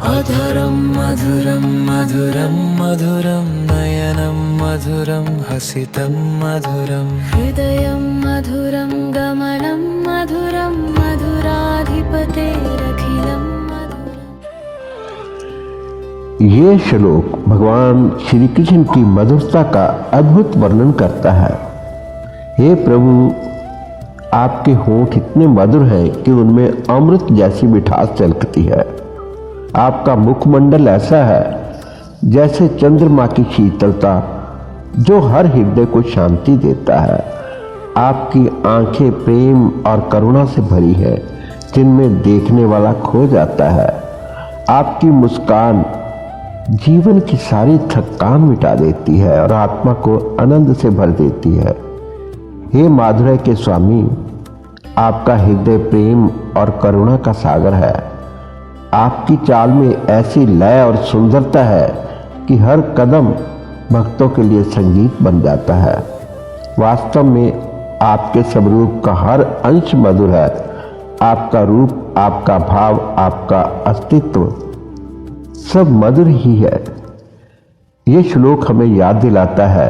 अधरं मधुरं मधुरं मधुरं नयनं मधुरं हसितं मधुरं हृदयं मधुरं गमनं मधुरं मधुराधिपतेरखिलं मधुरम्। ये श्लोक भगवान श्री कृष्ण की मधुरता का अद्भुत वर्णन करता है। हे प्रभु, आपके होंठ इतने मधुर हैं कि उनमें अमृत जैसी मिठास झलकती है। आपका मुखमंडल ऐसा है जैसे चंद्रमा की शीतलता, जो हर हृदय को शांति देता है। आपकी आंखें प्रेम और करुणा से भरी है, जिनमें देखने वाला खो जाता है। आपकी मुस्कान जीवन की सारी थकान मिटा देती है और आत्मा को आनंद से भर देती है। हे माधुर्य के स्वामी, आपका हृदय प्रेम और करुणा का सागर है। आपकी चाल में ऐसी लय और सुंदरता है कि हर कदम भक्तों के लिए संगीत बन जाता है। वास्तव में आपके स्वरूप का हर अंश मधुर है। आपका रूप, आपका भाव, आपका अस्तित्व सब मधुर ही है। ये श्लोक हमें याद दिलाता है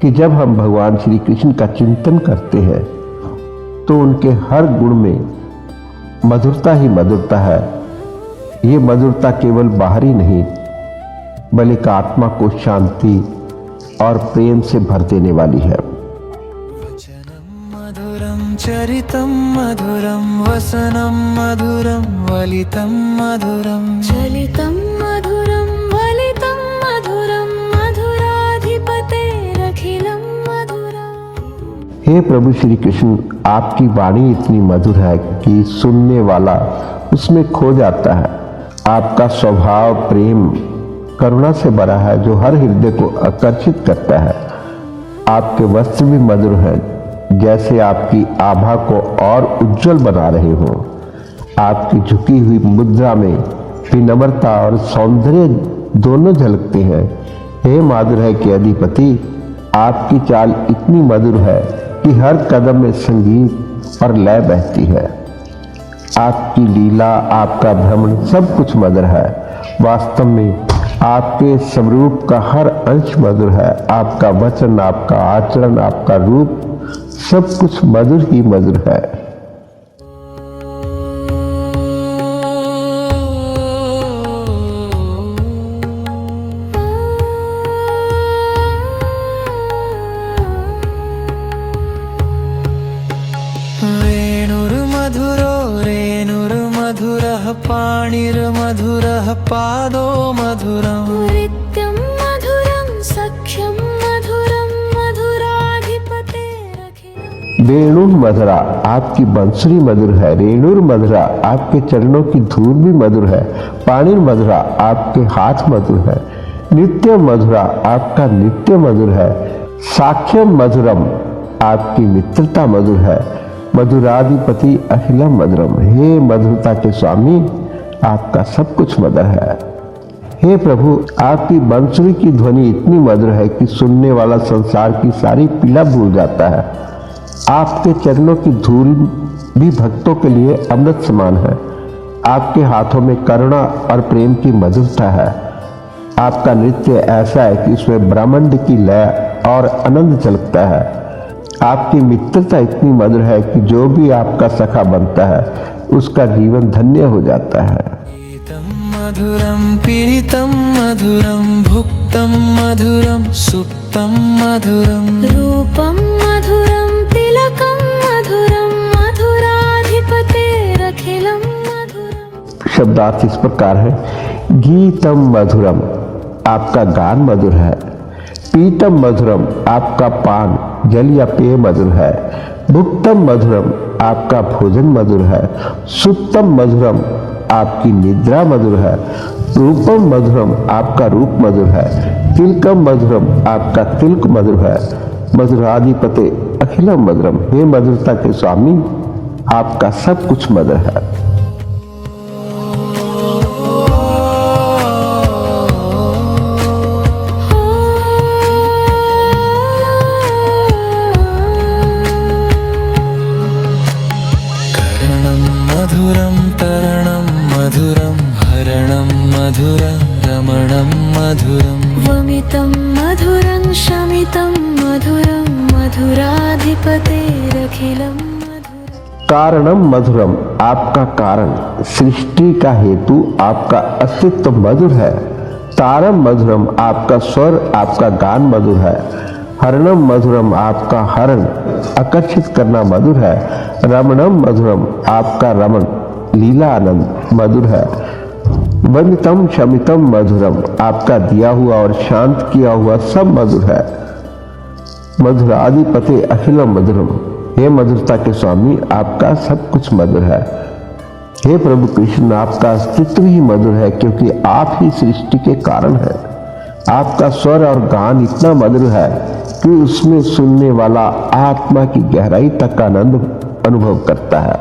कि जब हम भगवान श्री कृष्ण का चिंतन करते हैं तो उनके हर गुण में मधुरता ही मधुरता है। ये मधुरता केवल बाहरी नहीं, बल्कि आत्मा को शांति और प्रेम से भर देने वाली है। वचनं मधुरं चरितं मधुरं वसनं मधुरं वलितं मधुरं चलितं मधुरं वलितं मधुरं मधुराधिपतेरखिलं मधुरम्। हे प्रभु श्री कृष्ण, आपकी वाणी इतनी मधुर है कि सुनने वाला उसमें खो जाता है। आपका स्वभाव प्रेम करुणा से भरा है, जो हर हृदय को आकर्षित करता है। आपके वस्त्र भी मधुर हैं, जैसे आपकी आभा को और उज्जवल बना रहे हों। आपकी झुकी हुई मुद्रा में विनम्रता और सौंदर्य दोनों झलकते हैं। हे माधुर्य के अधिपति, आपकी चाल इतनी मधुर है कि हर कदम में संगीत और लय बहती है। आपकी लीला, आपका भ्रमण सब कुछ मधुर है। वास्तव में आपके स्वरूप का हर अंश मधुर है। आपका वचन, आपका आचरण, आपका रूप सब कुछ मधुर ही मधुर है। वेणुर्मधुरो रेणुर्मधुरः पाणिर्मधुरः पादो मधुरम् नित्यं मधुरं सख्यं मधुरं मधुराधिपतेरखिलं। वेणुर मधुरा, आपकी बंसुरी मधुर है। रेणुर मधुरा, आपके चरणों की धूल भी मधुर है। पाणिर मधुरा, आपके हाथ मधुर है। नित्य मधुरा, आपका नित्य मधुर है। साख्यम मधुरम, आपकी मित्रता मधुर है। मधुराधिपति अखिलम मधुरम, हे मधुरता के स्वामी, आपका सब कुछ मधुर है। हे प्रभु, आपकी बंसुरी की ध्वनि इतनी मधुर है कि सुनने वाला संसार की सारी पीड़ा भूल जाता है। आपके चरणों की धूल भी भक्तों के लिए अमृत समान है। आपके हाथों में करुणा और प्रेम की मधुरता है। आपका नृत्य ऐसा है कि उसमें ब्रह्मांड की लय और आनंद झलकता है। आपकी मित्रता इतनी मधुर है कि जो भी आपका सखा बनता है उसका जीवन धन्य हो जाता है। पीतं मधुरं पीतं मधुरं भुक्तं मधुरं सुप्तं मधुरं रूपं मधुरं तिलकं मधुरं मधुराधिपतेरखिलं मधुरम्। शब्दार्थ इस प्रकार है। गीतम मधुरम, आपका गान मधुर है। पीतम मधुरम, आपका पान जल या पेय मधुर है। भुक्तम मधुरम, आपका भोजन मधुर है। सुप्तम मधुरम, आपकी निद्रा मधुर है। रूपम मधुरम, आपका रूप मधुर है। तिलकम मधुरम, आपका तिलक मधुर है। मधुराधिपते अखिलम मधुरम। हे मधुरता के स्वामी, आपका सब कुछ मधुर है। मधुरं तरणं मधुरं हरणं मधुरं रमणं मधुरं वमितं मधुरं शमितं मधुरं मधुराधिपतेरखिलं मधुरम्। कारणम मधुरम, आपका कारण, सृष्टि का हेतु, आपका अस्तित्व मधुर है। तारम मधुरम, आपका स्वर, आपका गान मधुर है। हरणम मधुरम, आपका हरण, आकर्षित करना मधुर है। रमणम मधुरम, आपका रमण, लीला आनंद मधुर है। वंदितम शमितम मधुरम, आपका दिया हुआ और शांत किया हुआ सब मधुर है। मधुराधिपते अखिलम मधुरम, हे मधुरता के स्वामी, आपका सब कुछ मधुर है। हे प्रभु कृष्ण, आपका अस्तित्व ही मधुर है, क्योंकि आप ही सृष्टि के कारण हैं। आपका स्वर और गान इतना मधुर है कि उसमें सुनने वाला आत्मा की गहराई तक का आनंद अनुभव करता है।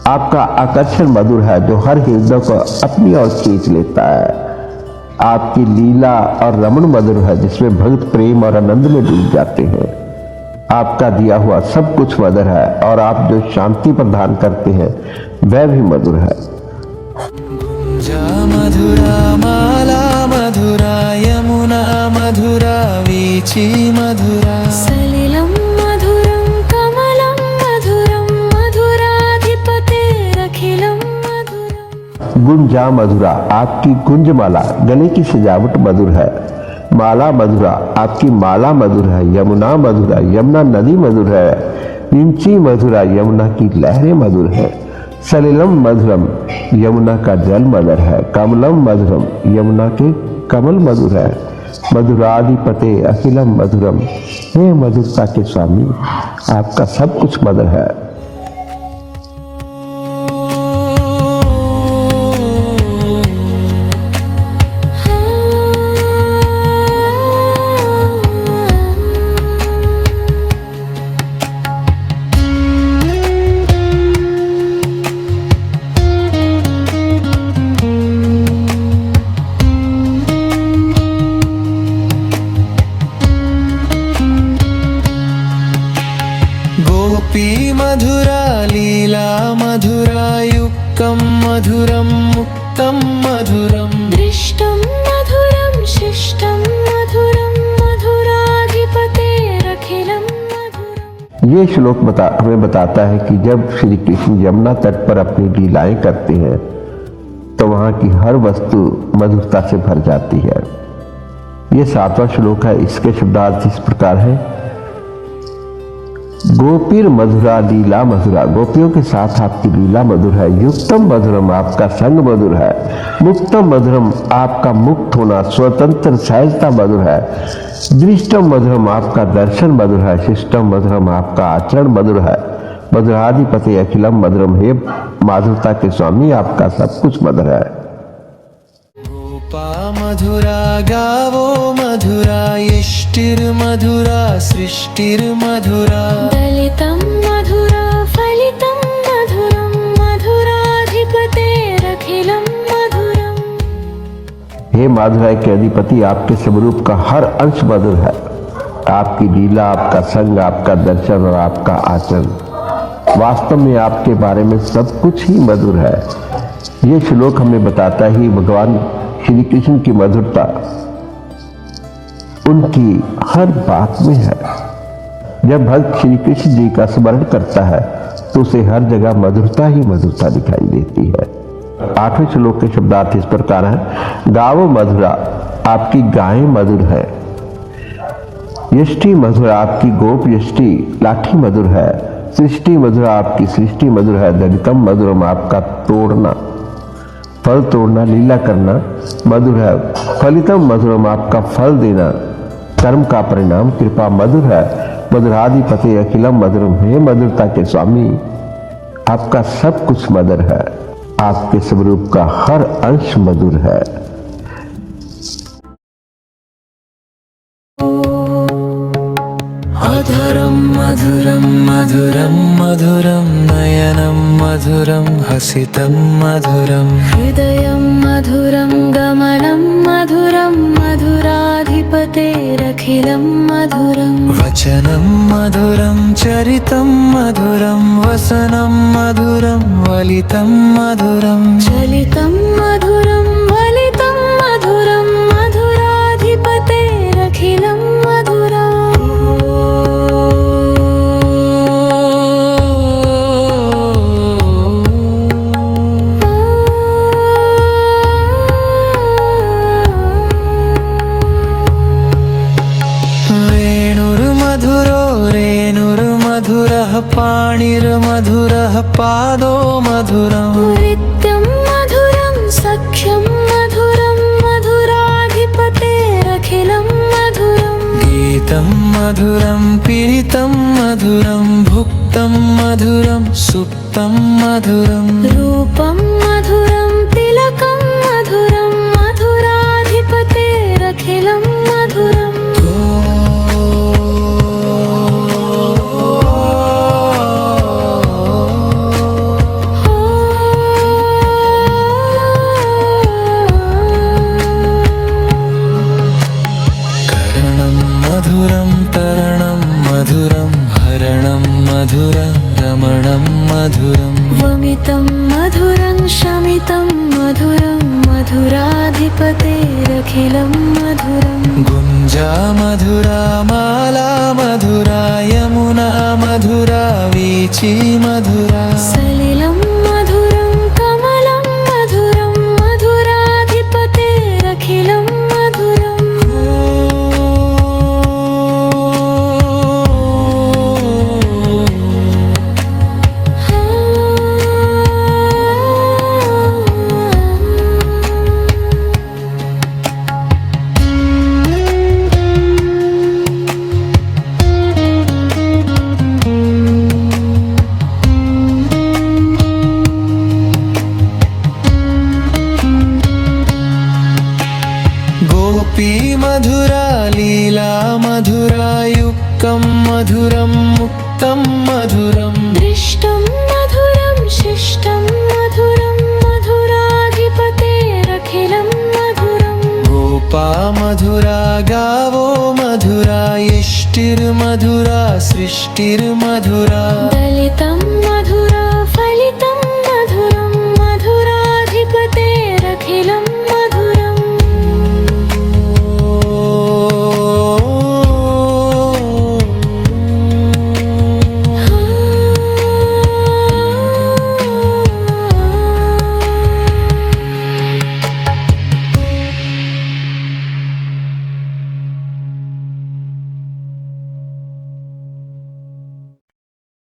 आपका आकर्षण मधुर है, जो हर हृदय को अपनी ओर खींच लेता है। आपकी लीला और रमण मधुर है, जिसमें भक्त प्रेम और आनंद में डूब जाते हैं। आपका दिया हुआ सब कुछ मधुर है, और आप जो शांति प्रदान करते हैं वह भी मधुर है। गुंजा मधुरा माला मधुरा यमुना मधुरा वीची मधुरा सलिलं मधुरं कमलं मधुरं मधुराधिपतेरखिलं मधुरम्। गुंजा मधुरा, आपकी गुंजमाला, गले की सजावट मधुर है। माला मधुरा, आपकी माला मधुर है। यमुना मधुरा, यमुना नदी मधुर है। इंची मधुरा, यमुना की लहरें मधुर है। सलिलम मधुरम, यमुना का जल मधुर है। कमलम मधुरम, यमुना के कमल मधुर है। मधुराधिपते अखिलम मधुरम, हे मधुरता के स्वामी, आपका सब कुछ मधुर है। गोपी मधुरा लीला मधुरा युक्तं मधुरं मुक्तं मधुरं दृष्टं मधुरं शिष्टं मधुरं मधुराधिपतेरखिलं मधुरम्। ये श्लोक हमें बताता है कि जब श्री कृष्ण यमुना तट पर अपनी लीलाएं करते हैं तो वहां की हर वस्तु मधुरता से भर जाती है। ये 7वां श्लोक है। इसके शब्दार्थ इस प्रकार है। गोपीर मधुरा लीला मधुरा, गोपियों के साथ आपकी लीला मधुर है। युक्तम मधुरम, आपका संग मधुर है। मुक्तम मधुरम, आपका मुक्त होना, स्वतंत्र सहजता मधुर है। दृष्टम मधुरम, आपका दर्शन मधुर है। शिष्टम मधुरम, आपका आचरण मधुर है। मधुराधिपति अखिलम मधुरम, हे माधुरता के स्वामी, आपका सब कुछ मधुर है। गोपा मधुरा गावो मधुरा यष्टिर्मधुरा सृष्टिर्मधुरा दलितं मधुरा फलितं मधुरं मधुराधिपतेरखिलं मधुरम्। हे माधुराय के अधिपति, आपके स्वरूप का हर अंश मधुर है। आपकी लीला, आपका संग, आपका दर्शन और आपका आचरण, वास्तव में आपके बारे में सब कुछ ही मधुर है। ये श्लोक हमें बताता ही भगवान श्री कृष्ण की मधुरता उनकी हर बात में है। जब भक्त श्री कृष्ण जी का स्मरण करता है तो उसे हर जगह मधुरता ही मधुरता दिखाई देती है। 8वें श्लोक के शब्दार्थ इस प्रकार है। गावो मधुरा, आपकी गायें मधुर है। यष्टि मधुरा, आपकी गोप यष्टि लाठी मधुर है। सृष्टि मधुरा, आपकी सृष्टि मधुर है। दलितम मधुरम, आपका तोड़ना, फल तोड़ना, लीला करना मधुर है। फलितम मधुरम, आपका फल देना, कर्म का परिणाम, कृपा मधुर है। मधुराधिपति अखिलम मधुरम, हे मधुरता के स्वामी, आपका सब कुछ मधुर है। आपके स्वरूप का हर अंश मधुर है। अधरम మధురం మధురం మధురం నయనం మధురం హసితం మధురం హృదయం మధురం గమనం మధురం మధురాధిపతేరఖిలం మధురం వచనం మధురం చరితం మధురం వసనం మధురం వలితం మధురం చలితం మధురం వలితం మధురం మధురాధిపతేరఖిలం మధురం వేణుర్మధురో రేణుర్మధురః పాణిర్మధురః పాదో మధురం నిత్యం మధురం సఖ్యం మధురం మధురాధిపతేరఖిలం మధురం గీతం మధురం పీడితం మధురం భుక్తం మధురం సుప్తం మధురం రూపం మధురం తిలకం మధురం మధురాధిపతేరఖిలం మధురం కరణం మధురం తరణం మధురం హరణం మధురం రమణం మధురం వమితం మధురం శమితం మధురం మధురాధిపతేరఖిలం మధురం గుంజా మధురా మాలా మధురా యమునా మధురా వీచి మధురా సలిలం మధురం కమలం మధురం మధురాధిపతేరఖిలం మధురం గోపీ మధురా లీలా మధురా యుక్తం మధురం ముక్తం మధురం దృష్టం మధురం శిష్టం మధురం మధురాధిపతేరఖిలం మధురం గోపా మధురా గావో మధురా యష్టిర్మధురా సృష్టిర్మధురా దళితం